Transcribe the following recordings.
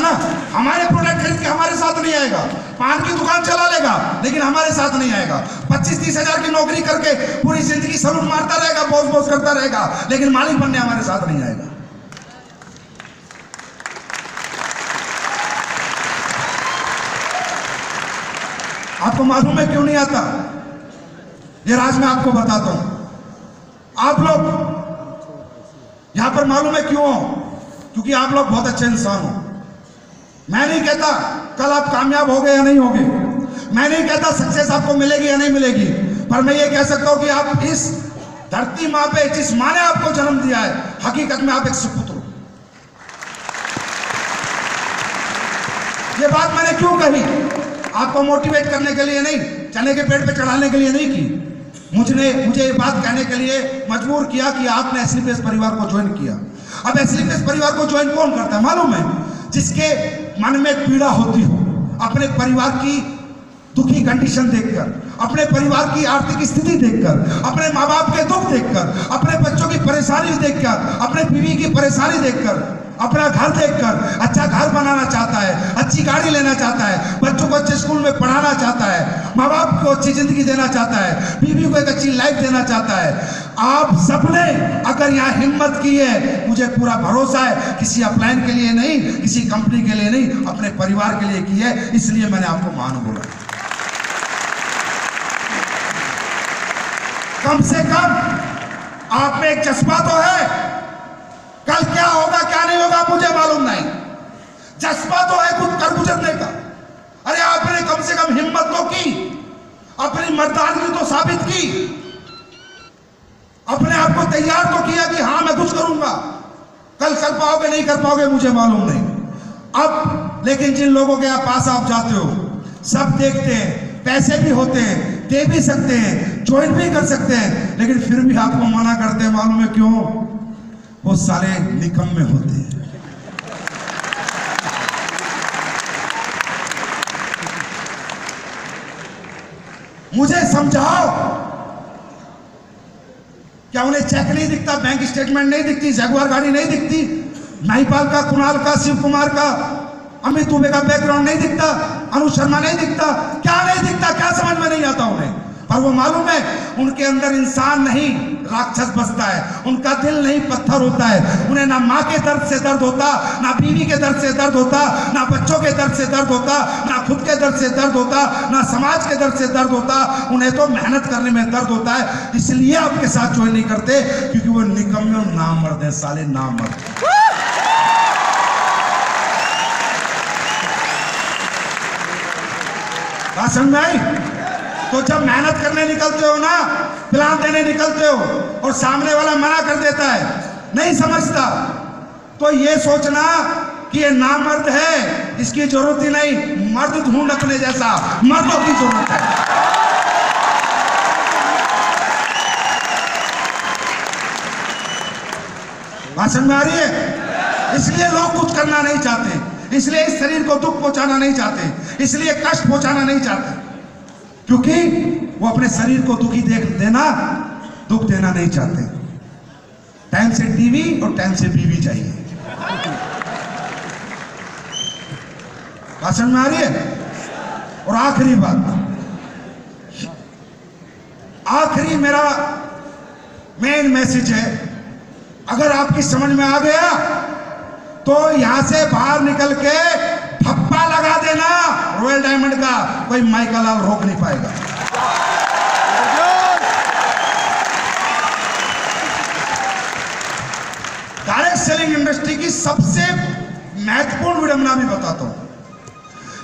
ना, हमारे प्रोडक्ट खरीद के हमारे साथ नहीं आएगा, पान की दुकान चला लेगा लेकिन हमारे साथ नहीं आएगा, 25-30 हजार की नौकरी करके पूरी जिंदगी सलूट मारता रहेगा, बॉस करता रहेगा, लेकिन मालिक बनने हमारे साथ नहीं आएगा। आपको मालूम है क्यों नहीं आता? ये राज मैं आपको बताता हूं। आप लोग यहां पर मालूम है क्यों हो? क्योंकि आप लोग बहुत अच्छे इंसान हो। मैं नहीं कहता कल आप कामयाब हो गए या नहीं होगे, मैं नहीं कहता सक्सेस आपको मिलेगी या नहीं मिलेगी, पर मैं ये कह सकता हूं कि आप इस धरती मां पे जिस मां ने आपको जन्म दिया है, हकीकत में आप एक सुपुत्र हो। ये बात मैंने क्यों कही? आपको मोटिवेट करने के लिए नहीं, चने के पेड़ पे चढ़ाने के लिए नहीं की, मुझे ये बात कहने के लिए मजबूर किया कि आपने एसलीपीएस परिवार को ज्वाइन किया। अब एसलीपीएस परिवार को ज्वाइन कौन करता है मालूम है? जिसके मन में पीड़ा होती हो, अपने परिवार की दुखी कंडीशन देखकर, अपने परिवार की आर्थिक स्थिति देखकर, अपने माँ बाप के दुख देखकर, अपने बच्चों की परेशानी देखकर, अपने बीवी की परेशानी देखकर, अपना घर देखकर अच्छा घर बनाना चाहता है, अच्छी गाड़ी लेना चाहता है, बच्चों को अच्छे स्कूल में पढ़ाना चाहता है, माँ बाप को अच्छी जिंदगी देना चाहता है, बीवी को एक अच्छी लाइफ देना चाहता है। आप सबने अगर यहाँ हिम्मत की है, मुझे पूरा भरोसा है, किसी अपलाइन के लिए नहीं, किसी कंपनी के लिए नहीं, अपने परिवार के लिए की है, इसलिए मैंने आपको मान बोला। कम से कम आप में एक जज्बा तो है, कल क्या होगा क्या नहीं होगा मुझे मालूम नहीं, जज्बा तो है खुद कर गुजरने का। अरे आपने कम से कम हिम्मत तो की, अपनी मर्दानगी तो साबित की, अपने आप को तैयार तो किया कि हाँ मैं कुछ करूंगा। कल कर पाओगे नहीं कर पाओगे मुझे मालूम नहीं। अब लेकिन जिन लोगों के पास आप जाते हो, सब देखते हैं, पैसे भी होते हैं, दे भी सकते हैं, ज्वाइन भी कर सकते हैं, लेकिन फिर भी आपको मना करते हैं। मालूम है क्यों? वो सारे निकम्मे होते हैं। मुझे समझाओ, क्या उन्हें चेक नहीं दिखता, बैंक स्टेटमेंट नहीं दिखती, जगुआर गाड़ी नहीं दिखती, महिपाल का, कुणाल का, शिव कुमार का, अमित दुबे का बैकग्राउंड नहीं दिखता, अनुज शर्मा नहीं दिखता? क्या नहीं दिखता? क्या समझ में नहीं आता उन्हें? पर वो मालूम है उनके अंदर इंसान नहीं राक्षस बसता है, उनका दिल नहीं पत्थर होता है। उन्हें ना माँ के दर्द से दर्द होता, ना बीवी के दर्द से दर्द होता, ना बच्चों के दर्द से दर्द होता, ना खुद के दर्द से दर्द होता, ना समाज के दर्द से दर्द होता। उन्हें तो मेहनत करने में दर्द होता है, इसलिए आपके साथ ज्वाइन नहीं करते, क्योंकि वो निकम्मे नामर्द है, साले नामर्द। बात समझ में आई? तो जब मेहनत करने निकलते हो ना, प्लान देने निकलते हो और सामने वाला मना कर देता है, नहीं समझता, तो ये सोचना कि ये नामर्द है, इसकी जरूरत ही नहीं, मर्द ढूंढ अपने जैसा, मर्दों की जरूरत है। बात समझ में आ रही है? इसलिए लोग कुछ करना नहीं चाहते, इसलिए इस शरीर को दुख पहुंचाना नहीं चाहते, इसलिए कष्ट पहुंचाना नहीं चाहते, क्योंकि वो अपने शरीर को दुखी दुख देना नहीं चाहते। टाइम से टीवी और टाइम से बीवी चाहिए। बात समझ में आ रही है? और आखिरी बात, आखिरी मेरा मेन मैसेज है, अगर आपकी समझ में आ गया तो यहां से बाहर निकल के ठप्पा लगा देना रॉयल डायमंड का, कोई माइकल लाल रोक नहीं पाएगा। डायरेक्ट सेलिंग इंडस्ट्री की सबसे महत्वपूर्ण विडंबना भी बताता हूं।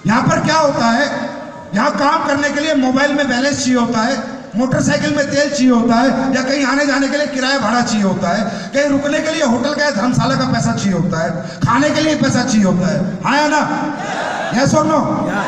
यहां पर क्या होता है, यहां काम करने के लिए मोबाइल में बैलेंस चाहिए होता है, मोटरसाइकिल में तेल चाहिए होता है, या कहीं आने जाने के लिए किराया भाड़ा चाहिए होता है, कहीं रुकने के लिए होटल का धर्मशाला का पैसा चाहिए होता है, खाने के लिए पैसा चाहिए होता है, हाँ या ना? यस और नो?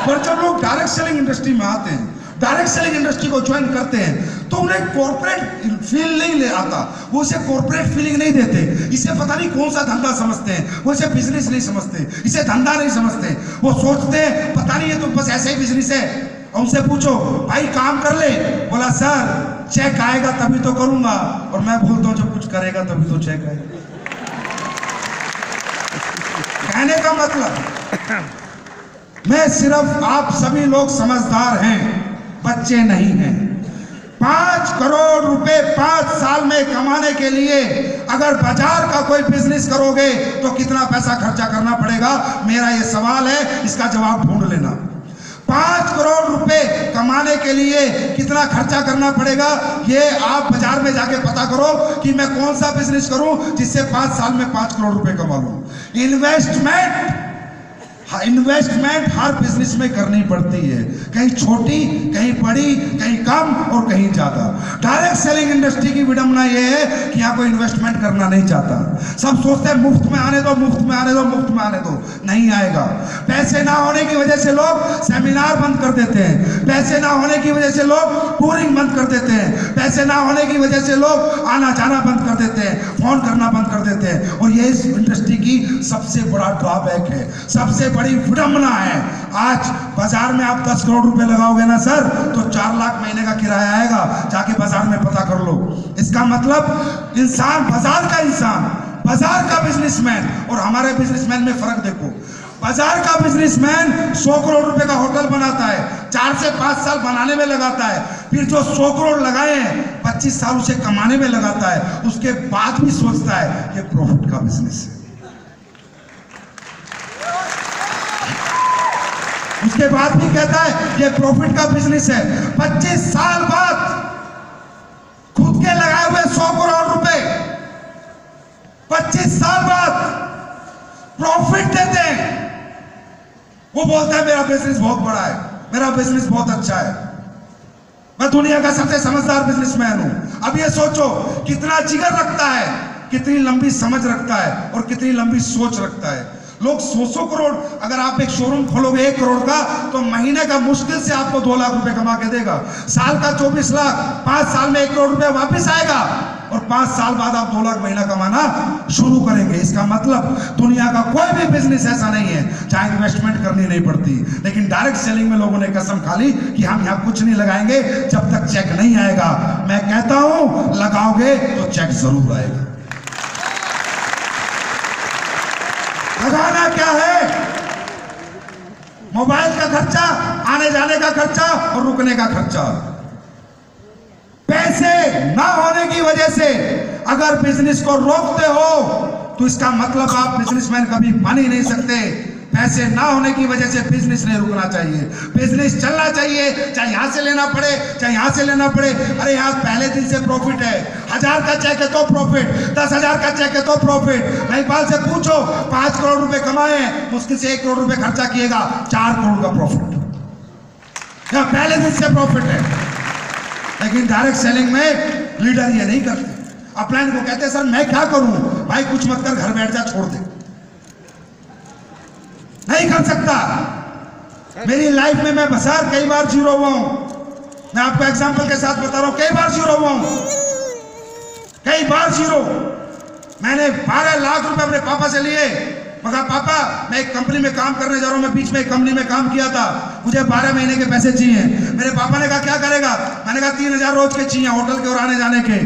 पर जब लोग डायरेक्ट सेलिंग इंडस्ट्री में आते हैं, डायरेक्ट सेलिंग इंडस्ट्री को ज्वाइन करते हैं, तो उन्हें कॉर्पोरेट फील नहीं ले आता, वो इसे कॉर्पोरेट फीलिंग नहीं देते, इसे पता नहीं कौन सा धंधा समझते हैं, वो इसे बिजनेस नहीं समझते, इसे धंधा नहीं समझते, वो सोचते हैं पता नहीं है तो बस ऐसे ही बिजनेस है। उनसे पूछो भाई काम कर ले, बोला सर चेक आएगा तभी तो करूंगा, और मैं बोलता हूं जब कुछ करेगा तभी तो चेक आएगा। कहने का मतलब मैं सिर्फ, आप सभी लोग समझदार हैं, बच्चे नहीं हैं। 5 करोड़ रुपए 5 साल में कमाने के लिए अगर बाजार का कोई बिजनेस करोगे तो कितना पैसा खर्चा करना पड़ेगा? मेरा ये सवाल है, इसका जवाब ढूंढ लेना। 5 करोड़ रुपए कमाने के लिए कितना खर्चा करना पड़ेगा, ये आप बाजार में जाके पता करो कि मैं कौन सा बिजनेस करूं जिससे 5 साल में 5 करोड़ रुपए कमा लूं। इन्वेस्टमेंट हर बिजनेस में करनी पड़ती है, कहीं छोटी, कहीं बड़ी, कहीं कम और कहीं ज्यादा। डायरेक्ट सेलिंग इंडस्ट्री की विडंबना यह है कि यहाँ कोई इन्वेस्टमेंट करना नहीं चाहता। सब सोचते हैं मुफ्त में आने दो, मुफ्त में आने दो, मुफ्त में आने दो। नहीं आएगा। पैसे ना होने की वजह से लोग सेमिनार बंद कर देते हैं, पैसे ना होने की वजह से लोग टूरिंग बंद कर देते हैं, पैसे ना होने की वजह से लोग आना जाना बंद कर देते हैं, फोन करना बंद कर देते हैं। और ये इस इंडस्ट्री की सबसे बड़ा ड्रॉबैक है, सबसे बड़ी विडंबना है। आज बाजार में आप 10 करोड़ रुपए लगाओगे ना सर, तो 4 लाख महीने का किराया आएगा। जाके बाजार में पता कर लो। इसका मतलब इंसान, बाजार का बिजनेसमैन और हमारे बिजनेसमैन में फर्क देखो। बाजार का बिजनेसमैन 100 करोड़ रुपए का होटल बनाता है, 4 से 5 साल बनाने में लगाता है, फिर जो 100 करोड़ लगाए हैं 25 साल उसे कमाने में लगाता है। उसके बाद भी सोचता है ये प्रॉफिट का बिजनेस है, उसके बाद भी कहता है ये प्रॉफिट का बिजनेस है। 25 साल बाद खुद के लगाए हुए 100 करोड़ रुपए 25 साल बाद प्रॉफिट देते हैं। वो बोलता है मेरा बिजनेस बहुत बड़ा है, मेरा बिजनेस बहुत अच्छा है, मैं दुनिया का सबसे समझदार बिजनेसमैन हूं। अब ये सोचो कितना जिगर रखता है, कितनी लंबी समझ रखता है और कितनी लंबी सोच रखता है। लोग 100 करोड़, अगर आप एक शोरूम खोलोगे 1 करोड़ का, तो महीने का मुश्किल से आपको 2 लाख रुपए कमा के देगा। साल का 24 लाख, 5 साल में 1 करोड़ रुपए वापस आएगा और 5 साल बाद आप 2 लाख महीना कमाना शुरू करेंगे। इसका मतलब दुनिया का कोई भी बिजनेस ऐसा नहीं है जहां इन्वेस्टमेंट करनी नहीं पड़ती। लेकिन डायरेक्ट सेलिंग में लोगों ने कसम खा ली कि हम यहाँ कुछ नहीं लगाएंगे जब तक चेक नहीं आएगा। मैं कहता हूं लगाओगे तो चेक जरूर आएगा। लगाना क्या है? मोबाइल का खर्चा, आने जाने का खर्चा और रुकने का खर्चा। पैसे ना होने की वजह से अगर बिजनेस को रोकते हो तो इसका मतलब आप बिजनेसमैन कभी बन ही नहीं सकते। पैसे ना होने की वजह से बिजनेस नहीं रुकना चाहिए, बिजनेस चलना चाहिए, चाहे यहां से लेना पड़े चाहे यहां से लेना पड़े। अरे यहाँ पहले दिन से प्रॉफिट है, 1000 का चेक है तो प्रॉफिट, 10,000 का चेक है तो प्रॉफिट। महिपाल से पूछो 5 करोड़ रुपए कमाए, मुश्किल से 1 करोड़ रुपए खर्चा किएगा, 4 करोड़ का प्रॉफिट। यहाँ पहले दिन से प्रॉफिट है। लेकिन डायरेक्ट सेलिंग में लीडर ये नहीं करते। अपलाइन को कहते सर मैं क्या करूं? भाई कुछ मत कर, घर बैठ जा, छोड़ दे। नहीं कर सकता। मेरी लाइफ में मैं बाजार कई बार जीरो हुआ हूं। मैं आपको एग्जांपल के साथ बता रहा हूं, कई बार जीरो हुआ हूं, कई बार जीरो। मैंने 12 लाख रुपए अपने पापा से लिए। मगर पापा मैं एक कंपनी में काम करने जा रहा हूं, मैं बीच में एक कंपनी में काम किया था, मुझे 12 महीने के पैसे चाहिए। मेरे पापा ने कहा क्या करेगा? मैंने कहा 3000 रोज के चाहिए, होटल के और आने जाने के।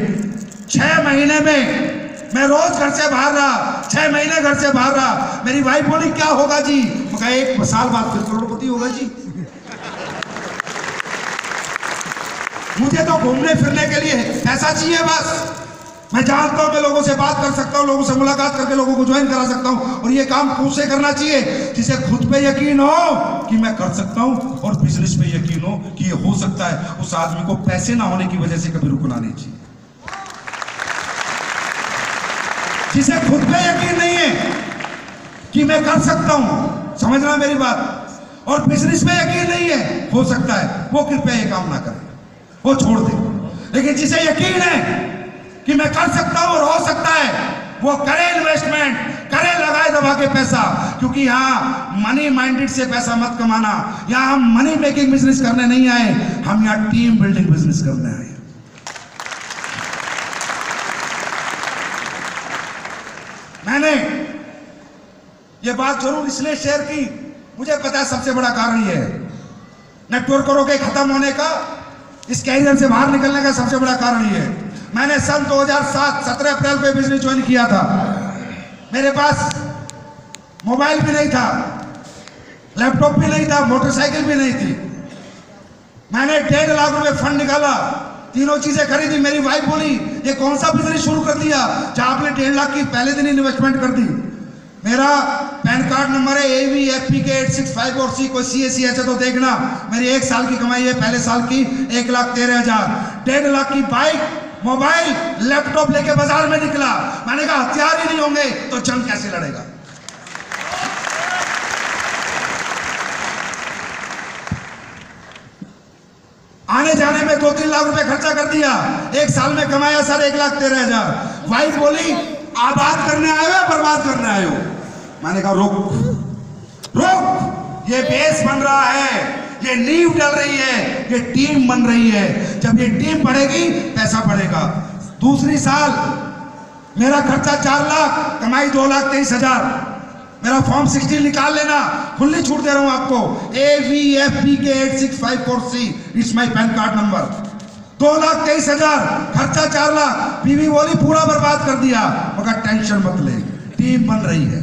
6 महीने में मैं रोज घर से बाहर रहा, 6 महीने घर से बाहर रहा। मेरी वाइफ बोली क्या होगा जी? मैं 1 साल बाद फिर करोड़पति होगा जी। मुझे तो घूमने फिरने के लिए पैसा चाहिए बस। मैं जानता हूं मैं लोगों से बात कर सकता हूं, लोगों से मुलाकात करके लोगों को ज्वाइन करा सकता हूं। और ये काम खुद से करना चाहिए जिसे खुद पे यकीन हो कि मैं कर सकता हूं, और बिजनेस पे यकीन हो कि ये हो सकता है। उस आदमी को पैसे ना होने की वजह से कभी रुकना नहीं चाहिए। जिसे खुद पे यकीन नहीं है कि मैं कर सकता हूं, समझना मेरी बात, और बिजनेस पे यकीन नहीं है हो सकता है, वो कृपया ये काम ना करे, वो छोड़ दे। लेकिन जिसे यकीन है कि मैं कर सकता हूं और हो सकता है, वो करे इन्वेस्टमेंट, करे लगाए दबा के पैसा। क्योंकि यहाँ मनी माइंडेड से पैसा मत कमाना। यहाँ हम मनी मेकिंग बिजनेस करने नहीं आए, हम यहाँ टीम बिल्डिंग बिजनेस करने आए। मैंने ये बात जरूर इसलिए शेयर की, मुझे पता है सबसे बड़ा कारण ये है, नेटवर्करों के खत्म होने का, इस कैरियर से बाहर निकलने का सबसे बड़ा कारण ये है। मैंने सन 2007 17 अप्रैल को बिजनेस ज्वाइन किया था। मेरे पास मोबाइल भी नहीं था, लैपटॉप भी नहीं था, मोटरसाइकिल भी नहीं थी। मैंने 1.5 लाख रुपए फंड निकाला, तीनों चीजें खरीदी। मेरी वाइफ बोली ये कौन सा बिजनेस शुरू कर दिया जहां आपने 1.5 लाख की पहले दिन इन्वेस्टमेंट कर दी। मेरा पैन कार्ड नंबर है AVFPK 8654C। कोई CAC है तो देखना। मेरी 1 साल की कमाई है, पहले साल की 1,13,000। 1.5 लाख की बाइक, मोबाइल, लैपटॉप लेके बाजार में निकला। मैंने कहा हथियार ही नहीं होंगे तो जंग कैसे लड़ेगा। आने जाने में 2-3 लाख रुपए खर्चा कर दिया। 1 साल में कमाया सर 1,13,000। वाइफ बोली आबाद करने आए हो या बर्बाद करने आए हो। मैंने कहा रुक रुक, ये बेस बन रहा है, ये नींव डल रही है, ये टीम बन रही है। जब ये टीम बढ़ेगी पैसा बढ़ेगा। दूसरी साल मेरा खर्चा 4 लाख, कमाई 2,23,000। मेरा फॉर्म 16 निकाल लेना, खुली छूट दे रहा हूं आपको। AVFPK 8654C, it's my pan card number. 2,23,000, खर्चा 4 लाख। बीवी बोली पूरा बर्बाद कर दिया। मगर टेंशन मत ले, टीम बन रही है।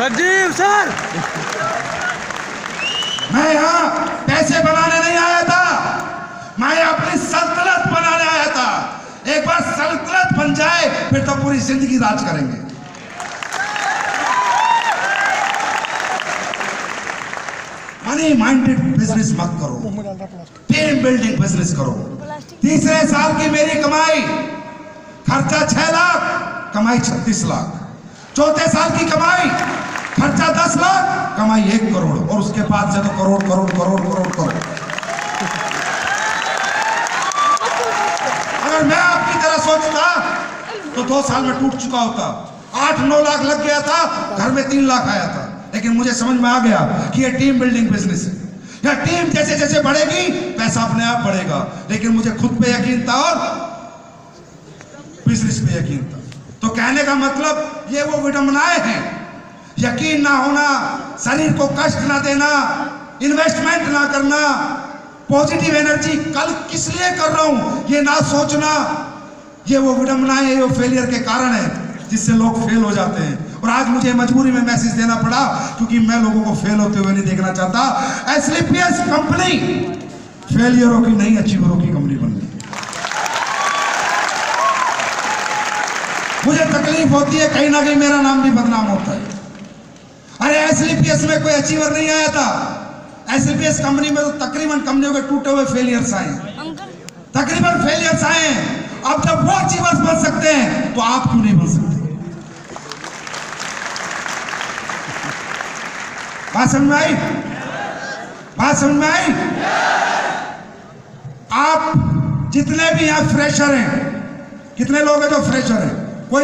अजीब सर, मैं यहां पैसे बनाने नहीं आया था, मैं अपनी सल्तनत बनाने आया था। एक बार सल्तनत बन जाए फिर तो पूरी जिंदगी राज करेंगे। मनी माइंडेड बिजनेस मत करो, टीम बिल्डिंग बिजनेस करो। तीसरे साल की मेरी कमाई, खर्चा 6 लाख, कमाई 36 लाख। चौथे साल की कमाई, खर्चा 10 लाख, कमाई 1 करोड़। और उसके बाद से तो करोड़ करोड़ करोड़ करोड़ करोड़। अगर मैं आपकी तरह सोचता तो 2 साल में टूट चुका होता। 8-9 लाख लग गया था, घर में 3 लाख आया था। लेकिन मुझे समझ में आ गया कि ये टीम बिल्डिंग बिजनेस है। यह टीम जैसे जैसे बढ़ेगी पैसा अपने आप बढ़ेगा। लेकिन मुझे खुद पे यकीन था और बिजनेस पे यकीन था। तो कहने का मतलब ये वो विडंबनाएं हैं, यकीन ना होना, शरीर को कष्ट ना देना, इन्वेस्टमेंट ना करना, पॉजिटिव एनर्जी कल किस लिए कर रहा हूं ये ना सोचना, ये वो विडंबनाएं, ये वो फेलियर के कारण है जिससे लोग फेल हो जाते हैं। और आज मुझे मजबूरी में मैसेज देना पड़ा क्योंकि मैं लोगों को फेल होते हुए नहीं देखना चाहता। एस्क्लेपियस कंपनी फेलियरों की नहीं, अचीवरों की कंपनी बन गई। मुझे तकलीफ होती है, कहीं ना कहीं मेरा नाम भी बदनाम होता है। अरे एस्क्लेपियस में कोई अचीवर नहीं आया था। एस्क्लेपियस कंपनी में तो तकरीबन कंपनियों के टूटे हुए फेलियर्स आए, तकरीबन फेलियर्स आए। अब जब वो अचीवर्स बन सकते हैं तो आप क्यों नहीं बन सकते। बात समझ में आई? बात समझ में आई? आप जितने भी यहां फ्रेशर हैं, कितने लोग हैं जो फ्रेशर हैं?